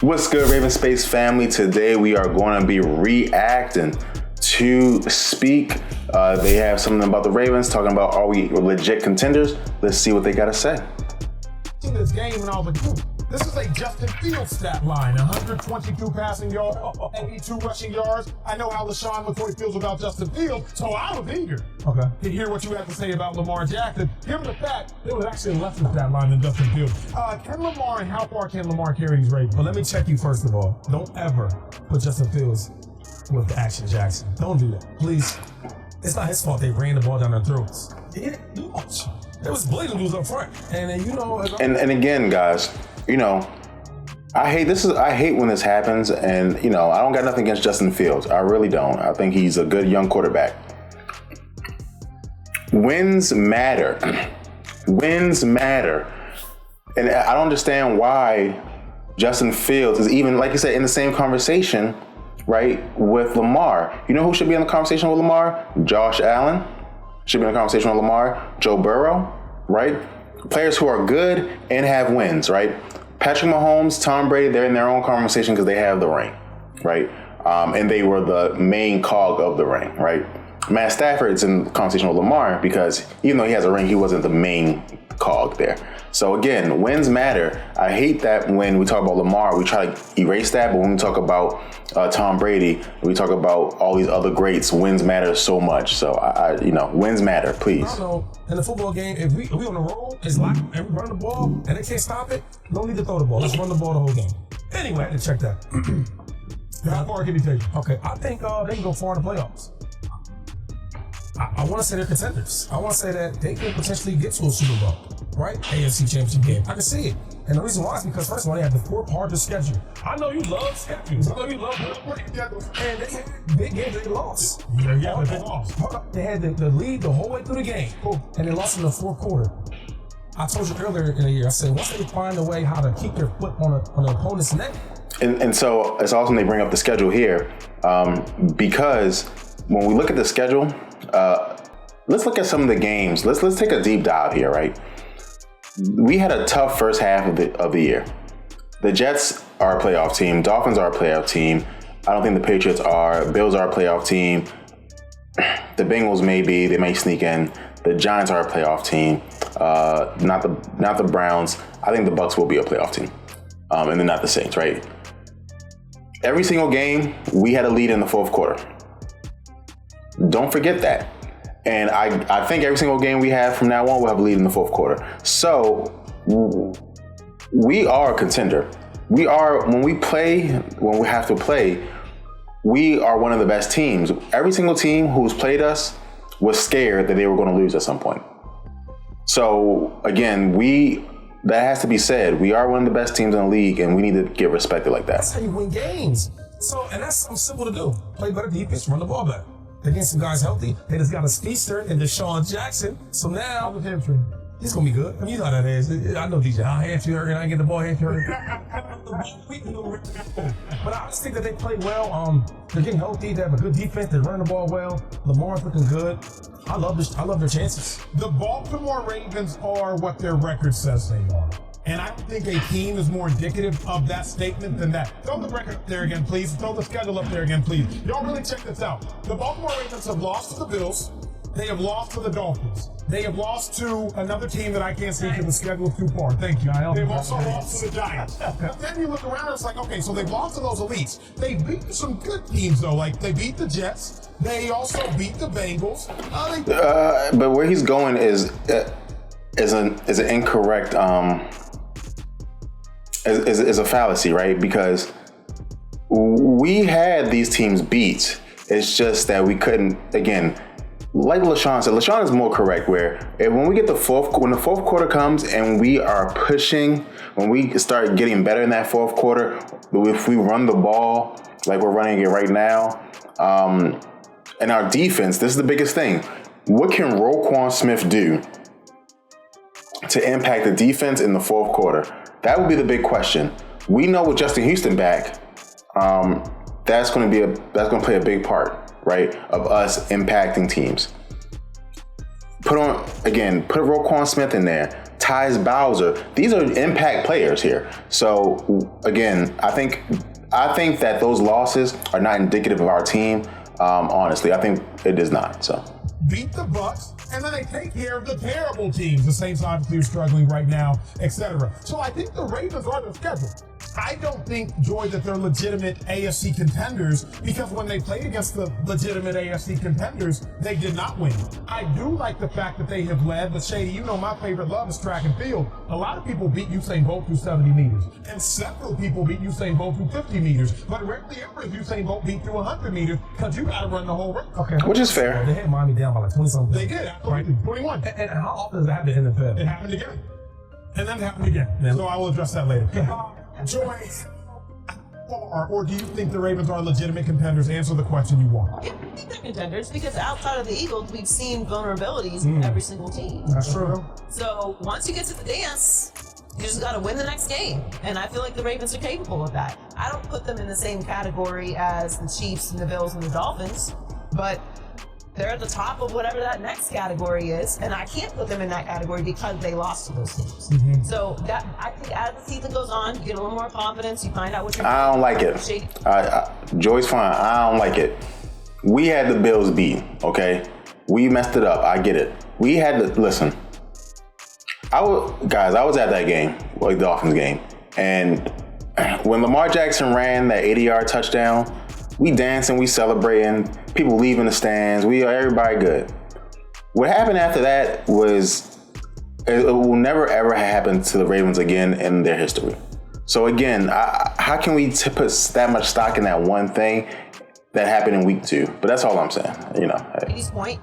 What's good, Raven Space family? Today we are going to be reacting to Speak. They have something about the Ravens, talking about are we legit contenders? Let's see what they got to say. In this game, and I was like, this is a Justin Fields stat line: 122 passing yards, 82 rushing yards. I know how Lesean Mckoy feels about Justin Fields, so I was eager to hear what you had to say about Lamar Jackson. Given the fact it was actually less than stat line than Justin Fields. Can Lamar and how far can Lamar carry these Ravens? But let me check you first of all. Don't ever put Justin Fields with the Action Jackson. Don't do that, please. It's not his fault they ran the ball down their throats. It was blatant dudes up front, and then, And again, guys, I hate when this happens, and I don't got nothing against Justin Fields. I really don't. I think he's a good young quarterback. Wins matter. Wins matter. And I don't understand why Justin Fields is even, like you said, in the same conversation, right, with Lamar. You know who should be in the conversation with Lamar? Josh Allen should be in the conversation with Lamar. Joe Burrow, right? Players who are good and have wins, right? Patrick Mahomes, Tom Brady, they're in their own conversation because they have the ring, right? And they were the main cog of the ring, right? Matt Stafford's in conversation with Lamar because even though he has a ring, he wasn't the main cog there. So again, wins matter. I hate that when we talk about Lamar, we try to erase that, but when we talk about Tom Brady, we talk about all these other greats, wins matter so much. So wins matter, please. I don't know. In the football game, if we on the roll, it's locked and we run the ball and they can't stop it, no need to throw the ball. Let's run the ball the whole game. Anyway, let's check that. How far can he take? Okay, I think they can go far in the playoffs. I want to say they're contenders. I want to say that they could potentially get to a Super Bowl, right? AFC Championship game. I can see it. And the reason why is because, first of all, they have the fourth hardest schedule. I know you love schedules. I know you love schedules. And they had big games they lost. Yeah, they lost. They had the lead the whole way through the game, and they lost in the fourth quarter. I told you earlier in the year, I said, once they find a way how to keep their foot on the opponent's neck. And so it's awesome they bring up the schedule here because when we look at the schedule, let's look at some of the games. Let's take a deep dive here, right? We had a tough first half of the year. The Jets are a playoff team. Dolphins are a playoff team. I don't think the Patriots are. Bills are a playoff team. The Bengals they may sneak in. The Giants are a playoff team. Not the Browns. I think the Bucks will be a playoff team. And then not the Saints, right? Every single game, we had a lead in the fourth quarter. Don't forget that. And I think every single game we have from now on, we'll have a lead in the fourth quarter. So we are a contender. We are, when we have to play, we are one of the best teams. Every single team who's played us was scared that they were going to lose at some point. So again, that has to be said. We are one of the best teams in the league, and we need to get respected like that. That's how you win games. And that's something simple to do. Play better defense, run the ball better. They get some guys healthy. They just got a speedster in Lesean Jackson. So now he's gonna be good. I mean, you know how that is. I know DJ. Hamstring hurt, and I get the ball hamstring hurt. But I just think that they play well. They're getting healthy. They have a good defense. They're running the ball well. Lamar's looking good. I love their chances. The Baltimore Ravens are what their record says they are. And I don't think a team is more indicative of that statement than that. Throw the record up there again, please. Throw the schedule up there again, please. Y'all really check this out. The Baltimore Ravens have lost to the Bills. They have lost to the Dolphins. They have lost to another team that I can't see because the schedule is too far. Thank you. They've also lost to the Giants. But then you look around and it's like, okay, so they've lost to those elites. They beat some good teams, though. Like, they beat the Jets. They also beat the Bengals. But where he's going is an incorrect... is a fallacy, right? Because we had these teams beat. It's just that we couldn't, again, like Lesean said, Lesean is more correct when the fourth quarter comes and we are pushing, when we start getting better in that fourth quarter, if we run the ball like we're running it right now, and our defense, this is the biggest thing. What can Roquan Smith do to impact the defense in the fourth quarter? That would be the big question. We know with Justin Houston back, that's going to play a big part, right, of us impacting teams. Put Roquan Smith in there. Tyus Bowser. These are impact players here. So again, I think that those losses are not indicative of our team. Honestly, I think it is not. So beat the Bucks, and then they take care of the terrible teams. The Saints obviously are struggling right now, etc. So I think the Ravens are the schedule. I don't think, Joy, that they're legitimate AFC contenders, because when they played against the legitimate AFC contenders, they did not win. I do like the fact that they have led, but Shady, you know my favorite love is track and field. A lot of people beat Usain Bolt through 70 meters, and several people beat Usain Bolt through 50 meters, but rarely ever is Usain Bolt beat through 100 meters, because you got to run the whole race. Okay, which is fair. They had Miami down by like 20-something. They did, absolutely. Right? 21. And how often does that happen in the NFL? It happened again. And then it happened again. Yeah. So I will address that later. Joy, or do you think the Ravens are legitimate contenders? Answer the question you want. Yeah, I think they're contenders because outside of the Eagles, we've seen vulnerabilities in every single team. That's true. So once you get to the dance, you just got to win the next game. And I feel like the Ravens are capable of that. I don't put them in the same category as the Chiefs and the Bills and the Dolphins, but they're at the top of whatever that next category is, and I can't put them in that category because they lost to those teams. Mm-hmm. So that I think as the season goes on, you get a little more confidence. You find out what you're doing. I don't like it. Joy's fine. I don't like it. We had the Bills beat. Okay, we messed it up. I get it. We had to listen. I was at that game, like the Dolphins game, and when Lamar Jackson ran that 80-yard touchdown, we dancing, we celebrating, people leaving the stands, everybody good. What happened after that was, it will never ever happen to the Ravens again in their history. So again, how can we put that much stock in that one thing that happened in week 2? But that's all I'm saying, Katie's point.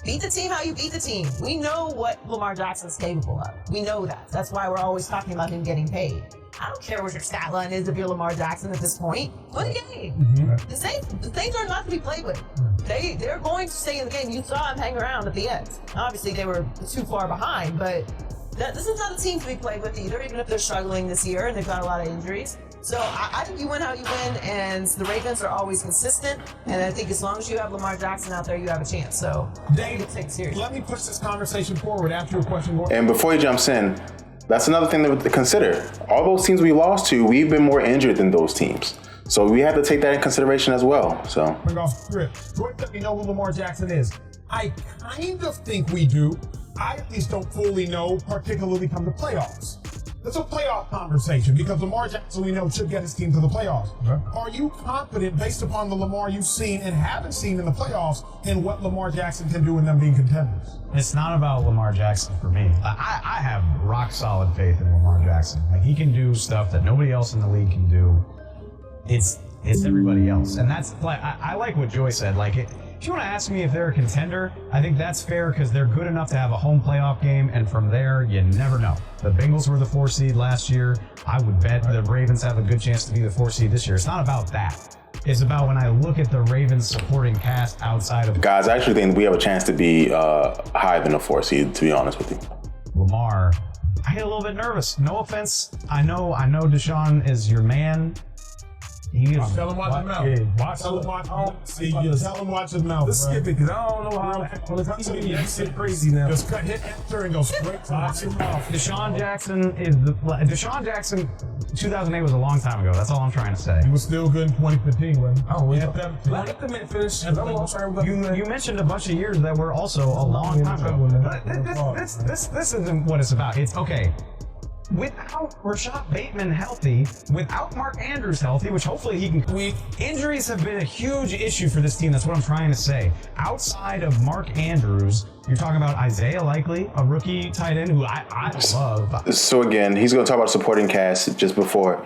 Beat the team how you beat the team. We know what Lamar Jackson's capable of. We know that. That's why we're always talking about him getting paid. I don't care what your stat line is if you're Lamar Jackson at this point. Win a game. Mm-hmm. The Saints are not to be played with. They're going to stay in the game. You saw him hang around at the end. Obviously, they were too far behind, but this is not a team to be played with either, even if they're struggling this year and they've got a lot of injuries. So I think you win how you win, and the Ravens are always consistent, and I think as long as you have Lamar Jackson out there, you have a chance. So Dave, take it seriously. Let me push this conversation forward after your question. And before he jumps in, that's another thing to consider. All those teams we lost to, we've been more injured than those teams. So we have to take that in consideration as well. So bring off script. Jordan, let me know who Lamar Jackson is. I kind of think we do. I at least don't fully know, particularly come to playoffs. It's a playoff conversation because Lamar Jackson, we know, should get his team to the playoffs. Okay. Are you confident, based upon the Lamar you've seen and haven't seen in the playoffs, in what Lamar Jackson can do in them being contenders? It's not about Lamar Jackson for me. I have rock solid faith in Lamar Jackson. Like, he can do stuff that nobody else in the league can do. It's everybody else, and that's like I like what Joy said. Like, if you want to ask me if they're a contender, I think that's fair because they're good enough to have a home playoff game, and from there, you never know. The Bengals were the 4 seed last year. I would bet the Ravens have a good chance to be the 4 seed this year. It's not about that. It's about when I look at the Ravens supporting cast outside of... Guys, I actually think we have a chance to be higher than a 4 seed, to be honest with you. Lamar, I get a little bit nervous. No offense. I know Deshaun is your man. Tell him watch his mouth. Tell him watch his mouth. Let's skip it because I don't know how it's crazy now. Just hit enter and go straight to watch his mouth. Deshaun Jackson 2008 was a long time ago. That's all I'm trying to say. He was still good in 2015, wasn't he? Oh, yeah. Let them finish. You mentioned a bunch of years that were also a long time ago. This isn't what it's about. It's okay. Without Rashad Bateman healthy, without Mark Andrews healthy, which hopefully he can... Injuries have been a huge issue for this team. That's what I'm trying to say. Outside of Mark Andrews, you're talking about Isaiah Likely, a rookie tight end who I love. So again, he's going to talk about supporting cast just before.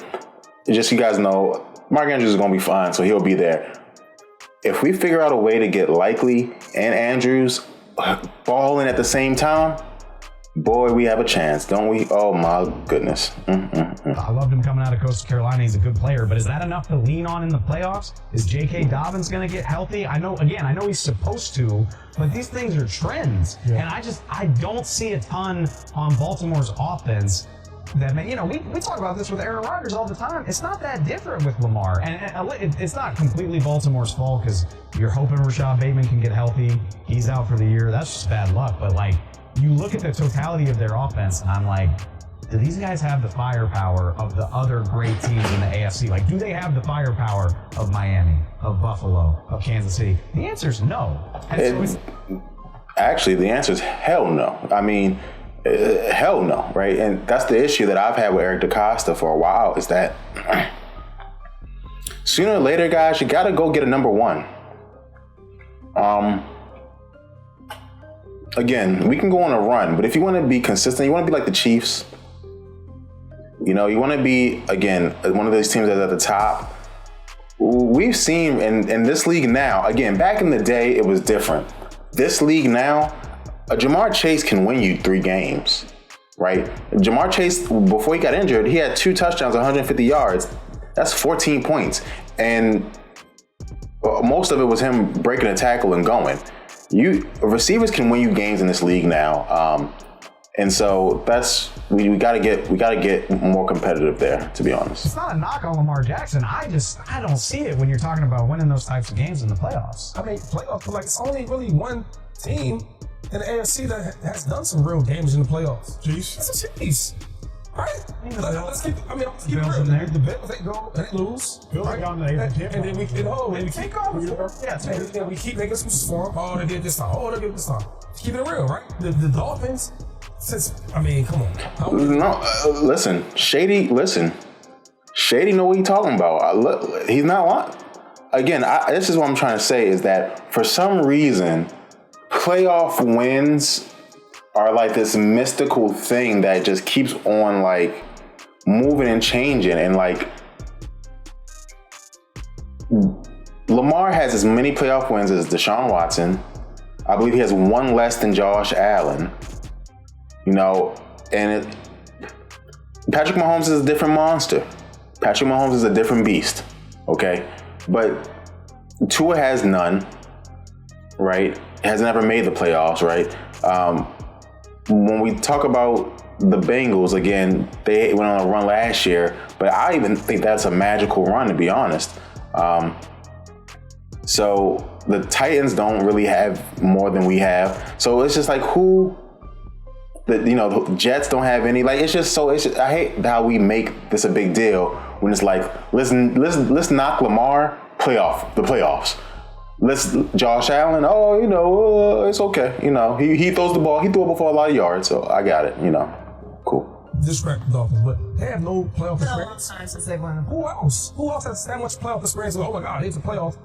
Just so you guys know, Mark Andrews is going to be fine, so he'll be there. If we figure out a way to get Likely and Andrews balling at the same time, boy, we have a chance, don't we? Oh, my goodness. I loved him coming out of Coastal Carolina. He's a good player, but is that enough to lean on in the playoffs? Is J.K. Dobbins going to get healthy? I know he's supposed to, but these things are trends. Yeah. And I don't see a ton on Baltimore's offense that, we talk about this with Aaron Rodgers all the time. It's not that different with Lamar. And it's not completely Baltimore's fault because you're hoping Rashad Bateman can get healthy. He's out for the year. That's just bad luck. But, you look at the totality of their offense, and I'm like, do these guys have the firepower of the other great teams in the AFC? Like, do they have the firepower of Miami, of Buffalo, of Kansas City? The answer is no. Actually, the answer is hell no. I mean, hell no, right? And that's the issue that I've had with Eric DaCosta for a while, is that sooner or later, guys, you got to go get a number one. Again, we can go on a run, but if you want to be consistent, you want to be like the Chiefs. You know, you want to be, again, one of those teams that's at the top. We've seen in this league now, again, back in the day, it was different. This league now, Jamar Chase can win you 3 games, right? Jamar Chase, before he got injured, he had 2 touchdowns, 150 yards. That's 14 points. And most of it was him breaking a tackle and going. Receivers can win you games in this league now. And so we gotta get more competitive there, to be honest. It's not a knock on Lamar Jackson. I don't see it when you're talking about winning those types of games in the playoffs. I mean, playoffs, like, it's only really one team in the AFC that has done some real damage in the playoffs. Chiefs. It's the Chiefs. Right? Let's keep it real. in there. The Bills, they go and they lose. Bills right? gone there. And then we keep going. Yeah, we keep making excuses for them. Oh, they did this time. Oh, they did this time. Keep it real, right? The Dolphins, come on. No, listen, Shady know what he's talking about. He's not lying. Again, this is what I'm trying to say, is that for some reason, playoff wins are like this mystical thing that just keeps on like moving and changing. And like, Lamar has as many playoff wins as Deshaun Watson. I believe he has 1 less than Josh Allen. You know, and Patrick Mahomes is a different monster. Patrick Mahomes is a different beast. Okay, but Tua has none. Right, has never made the playoffs. Right. When we talk about the Bengals, again, they went on a run last year, but I even think that's a magical run, to be honest. So the Titans don't really have more than we have. So it's just like the Jets don't have any. Like, I hate how we make this a big deal when it's like, let's knock Lamar, the playoffs. Josh Allen, it's okay. He throws the ball. He threw it before a lot of yards, so I got it. Cool. Disrespect the Dolphins, but they have no playoff experience. Time since they won. Who else? Who else has that much playoff experience? Oh my God, here's a playoff.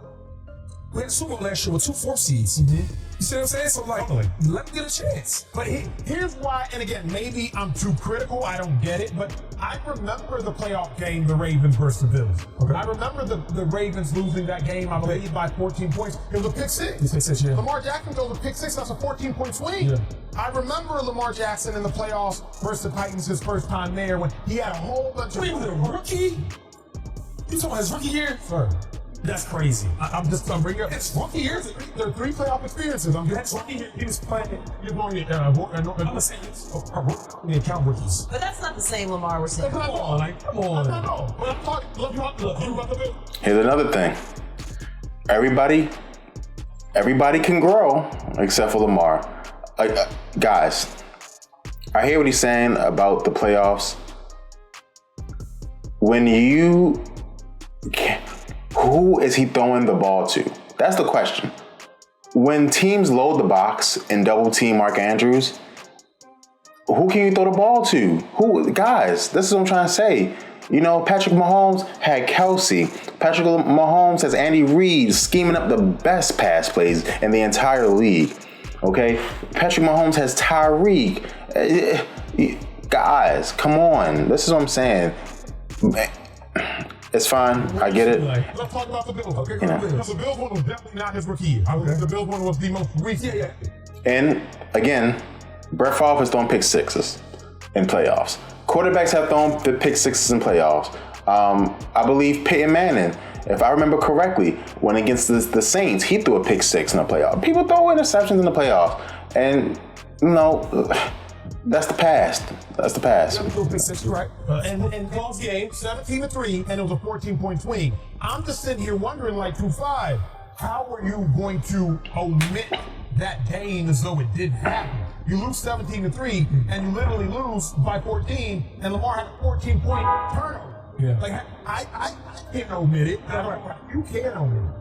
We had a Super Bowl last year with 2 4th seeds. Mm-hmm. You see what I'm saying? So, like, let me get a chance. But here's why, and again, maybe I'm too critical, I don't get it, but I remember the playoff game, the Ravens versus the Bills. Okay. I remember the Ravens losing that game, I believe, by 14 points. It was a pick six. Yeah. Lamar Jackson throws a pick six, that's a 14-point swing. Yeah. I remember Lamar Jackson in the playoffs versus the Titans his first time there when he had a whole bunch of... Wait, was it a rookie? You talking about his rookie year? Sir. That's crazy. I'm bringing up. It's rookie years. There are 3 playoff experiences. That's rookie year. He was playing. You're going to. I'm saying it's count rookies. But that's not the same Lamar we're seeing. Come on. No. But I'm talking. Look about the Bills. Here's another thing. Everybody can grow except for Lamar. Guys, I hear what he's saying about the playoffs. Who is he throwing the ball to? That's the question. When teams load the box and double team Mark Andrews, who can you throw the ball to? Guys, this is what I'm trying to say. Patrick Mahomes had Kelsey. Patrick Mahomes has Andy Reid scheming up the best pass plays in the entire league. Okay? Patrick Mahomes has Tyreek. Guys, come on. This is what I'm saying. It's fine. I get it. Let's talk about the Bills. Okay, the Bills one was definitely not his rookie year. The Bills one was the most recent. Yeah. And again, Brett Favre has thrown pick sixes in playoffs. Quarterbacks have thrown pick sixes in playoffs. I believe Peyton Manning, if I remember correctly, when against the Saints, he threw a pick six in the playoffs. People throw interceptions in the playoffs, and that's the past. You're right. And close game, 17-3, and it was a 14-point swing. I'm just sitting here wondering, like, through 5, how are you going to omit that game as though it didn't happen? You lose 17-3, and you literally lose by 14, and Lamar had a 14-point turnover. Yeah. Like, I can't omit it. You can't omit it.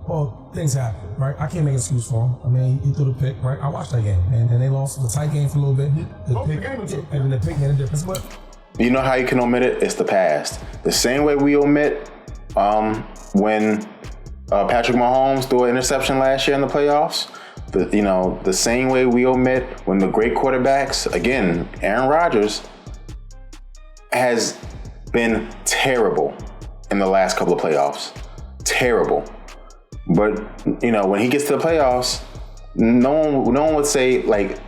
Well, things happen, right? I can't make an excuse for him. I mean, he threw the pick, right? I watched that game, and they lost. It was a tight game for a little bit. The pick made a difference, but You know how you can omit it? It's the past. The same way we omit when Patrick Mahomes threw an interception last year in the playoffs. The same way we omit when the great quarterbacks, again, Aaron Rodgers has been terrible in the last couple of playoffs. Terrible. But, when he gets to the playoffs, no one would say, like,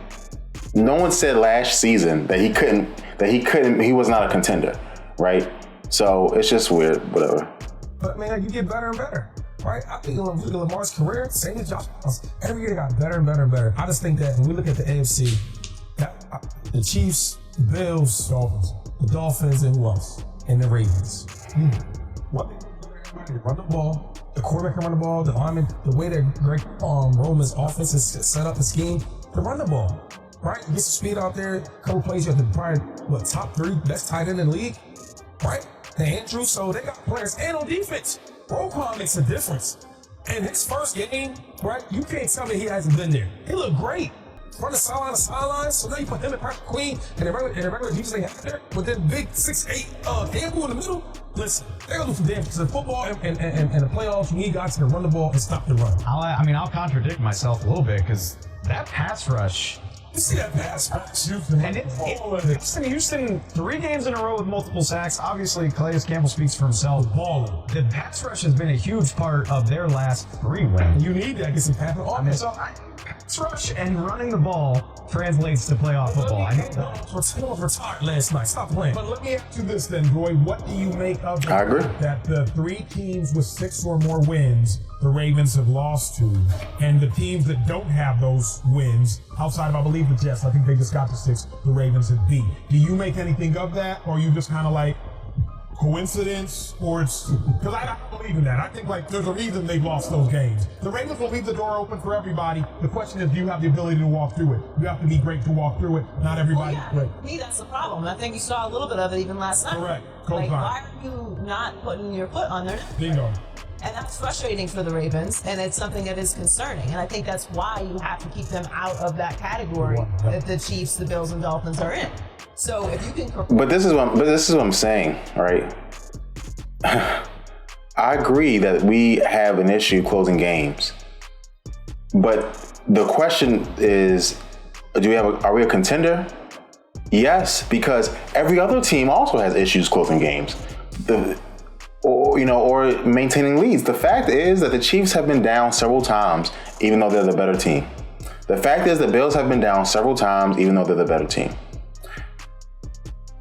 no one said last season that he was not a contender, right? So it's just weird, whatever. But man, you get better and better, right? I think when we look at Lamar's career, same as Josh Allen, every year they got better and better and better. I just think that when we look at the AFC, the Chiefs, the Bills, the Dolphins, and who else? And the Ravens. What they run the ball. The quarterback can run the ball. The lineman, the way that Greg Roman's offense is set up, the scheme, to run the ball. Right? You get some speed out there, a couple plays, you have to probably, top 3 best tight end in the league, right? And Andrew, so they got players. And on defense, Roquan makes a difference. And his first game, right, you can't tell me he hasn't been there. He looked great. Running sideline to sideline, so now you put him in Patrick Queen and the regular defense they have there, with that big 6'8" Campbell in the middle. Listen, they're gonna do some damage to the football and the playoffs. You need guys to run the ball and stop the run. I'll contradict myself a little bit because that pass rush. You see that pass rush? And Houston, 3 games in a row with multiple sacks. Obviously, Calais Campbell speaks for himself. Baller. The pass rush has been a huge part of their last 3 wins. You need that. Get some pass rush. Pass rush and running the ball translates to playoff football. I know that. Retired last night. Stop playing. But let me ask you this then, Roy. What do you make of I agree. that the 3 teams with 6 or more wins the Ravens have lost to, and the teams that don't have those wins, outside of, I believe, the Jets, I think they just got to 6, the Ravens have beat. Do you make anything of that, or are you just kind of like, coincidence, or it's because I don't believe in that. I think like there's a reason they've lost those games. The Ravens will leave the door open for everybody. The question is, do you have the ability to walk through it? You have to be great to walk through it. Not everybody. Well, yeah, to me, that's the problem. I think you saw a little bit of it even last night. Correct. Like, why are you not putting your foot on their neck? Bingo. And that's frustrating for the Ravens, and it's something that is concerning. And I think that's why you have to keep them out of that category that the Chiefs, the Bills, and Dolphins are in. So if you can, But this is what I'm saying, right? I agree that we have an issue closing games, but the question is, are we a contender? Yes, because every other team also has issues closing games, or maintaining leads. The fact is that the Chiefs have been down several times, even though they're the better team. The fact is the Bills have been down several times, even though they're the better team.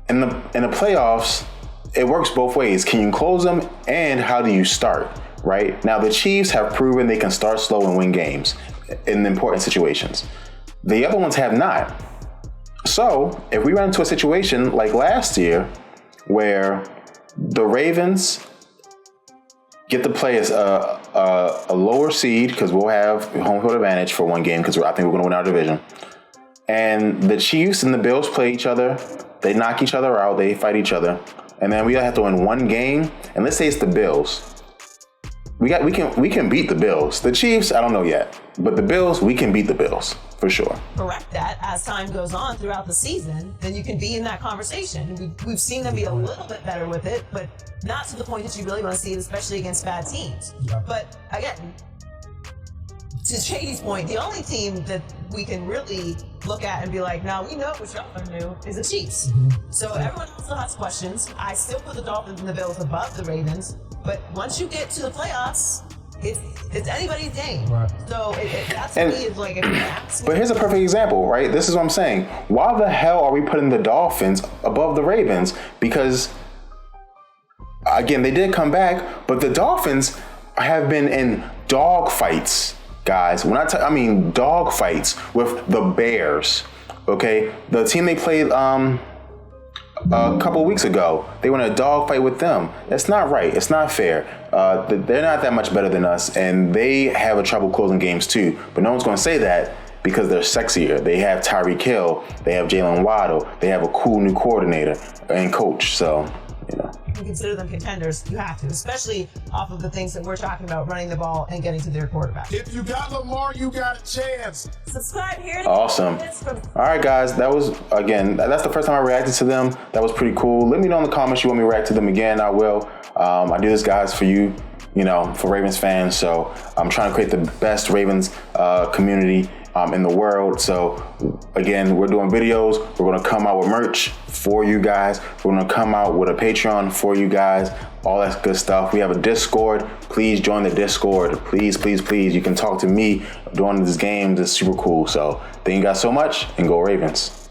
In the playoffs, it works both ways. Can you close them, and how do you start, right? Now, the Chiefs have proven they can start slow and win games in important situations. The other ones have not. So, if we run into a situation like last year where the Ravens get to play as a lower seed, because we'll have home field advantage for one game, because I think we're going to win our division, and the Chiefs and the Bills play each other, they knock each other out, they fight each other, and then we have to win one game, and let's say it's the Bills. We can beat the Bills. The Chiefs, I don't know yet, but the Bills, we can beat the Bills for sure. correct that as time goes on throughout the season, then you can be in that conversation. We've seen them be a little bit better with it, but not to the point that you really want to see it, especially against bad teams. Yeah. But again, to Shady's point, the only team that we can really look at and be like, no, we know what y'all are new is the Chiefs. So everyone else still has questions. I still put the Dolphins and the Bills above the Ravens, but once you get to the playoffs, it's anybody's game. Right. So that's to me is like, if you ask me, But here's a perfect example, right? This is what I'm saying. Why the hell are we putting the Dolphins above the Ravens? Because, again, they did come back, but the Dolphins have been in dog fights, guys. When I mean dog fights with the Bears, okay? The team they played a couple weeks ago, they were in a dog fight with them. That's not right. It's not fair. They're not that much better than us, and they have a trouble closing games too. But no one's going to say that because they're sexier. They have Tyreek Hill, they have Jalen Waddle, they have a cool new coordinator and coach. So, you know. You consider them contenders. You have to, especially off of the things that we're talking about, running the ball and getting to their quarterback. If you got Lamar, you got a chance. Subscribe here. To Awesome. All right, guys. That was, again, that's the first time I reacted to them. That was pretty cool. Let me know in the comments you want me to react to them again. I will. I do this, guys, for you, you know, for Ravens fans. So I'm trying to create the best Ravens community in the world. So again, we're doing videos. We're going to come out with merch for you guys. We're going to come out with a Patreon for you guys. All that good stuff. We have a Discord. Please join the Discord. Please, please, please. You can talk to me during these games. It's super cool. So thank you guys so much, and go Ravens.